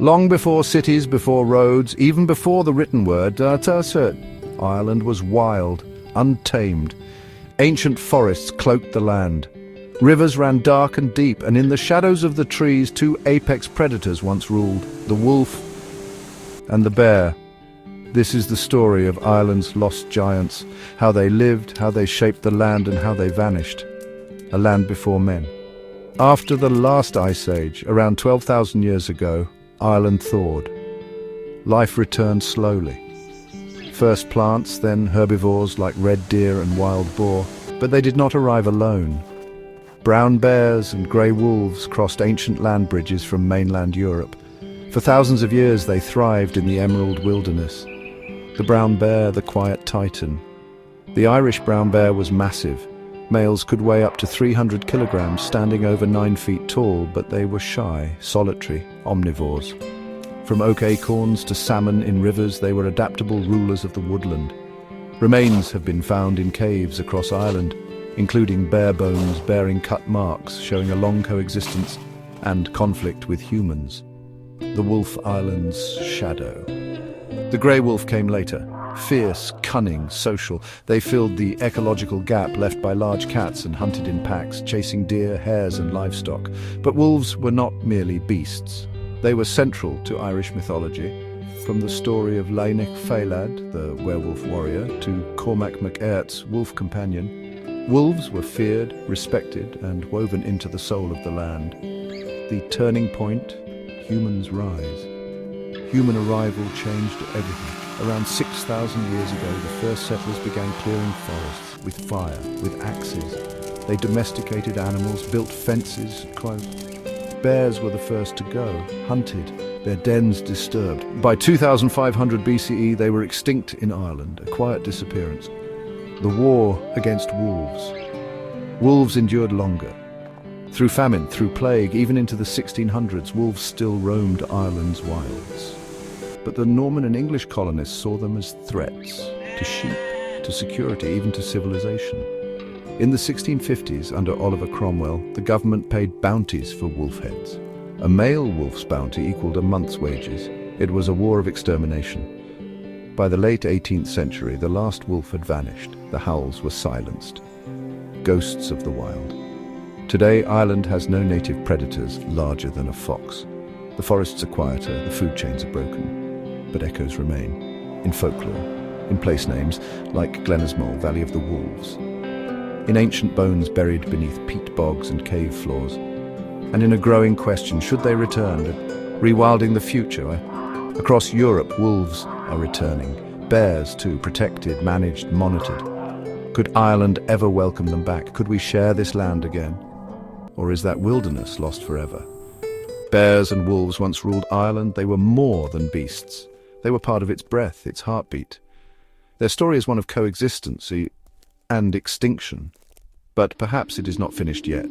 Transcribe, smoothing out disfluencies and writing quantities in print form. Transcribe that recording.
Long before cities, before roads, even before the written word, Ireland was wild, untamed. Ancient forests cloaked the land. Rivers ran dark and deep, and in the shadows of the trees, two apex predators once ruled, the wolf and the bear. This is the story of Ireland's lost giants, how they lived, how they shaped the land, and how they vanished. A land before men. After the last ice age, around 12,000 years ago, Ireland thawed. Life returned slowly. First plants, then herbivores like red deer and wild boar, but they did not arrive alone. Brown bears and grey wolves crossed ancient land bridges from mainland Europe. For thousands of years they thrived in the emerald wilderness. The brown bear, the quiet titan. The Irish brown bear was massive. Males could weigh up to 300 kilograms, standing over 9 feet tall, but they were shy, solitary, omnivores. From oak acorns to salmon in rivers, they were adaptable rulers of the woodland. Remains have been found in caves across Ireland, including bear bones bearing cut marks, showing a long coexistence and conflict with humans. The Wolf Island's shadow. The grey wolf came later. Fierce, cunning, social, they filled the ecological gap left by large cats and hunted in packs, chasing deer, hares and livestock. But wolves were not merely beasts. They were central to Irish mythology, from the story of Lainech Faelad, the werewolf warrior, to Cormac MacAirt's wolf companion. Wolves were feared, respected, and woven into the soul of the land. The turning point, humans' rise. Human arrival changed everything. Around 6,000 years ago, the first settlers began clearing forests with fire, with axes. They domesticated animals, built fences, Bears were the first to go, hunted, their dens disturbed. By 2500 BCE, they were extinct in Ireland, a quiet disappearance. The war against wolves. Wolves endured longer. Through famine, through plague, even into the 1600s, wolves still roamed Ireland's wilds. But the Norman and English colonists saw them as threats to sheep, to security, even to civilization. In the 1650s, under Oliver Cromwell, the government paid bounties for wolf heads. A male wolf's bounty equaled a month's wages. It was a war of extermination. By the late 18th century, the last wolf had vanished. The howls were silenced. Ghosts of the wild. Today, Ireland has no native predators larger than a fox. The forests are quieter, the food chains are broken, but echoes remain. In folklore, in place names like Glenismole, Valley of the Wolves. In ancient bones buried beneath peat bogs and cave floors. And in a growing question, should they return, rewilding the future? Across Europe, wolves are returning. Bears, too, protected, managed, monitored. Could Ireland ever welcome them back? Could we share this land again? Or is that wilderness lost forever? Bears and wolves once ruled Ireland. They were more than beasts. They were part of its breath, its heartbeat. Their story is one of coexistence and extinction. But perhaps it is not finished yet.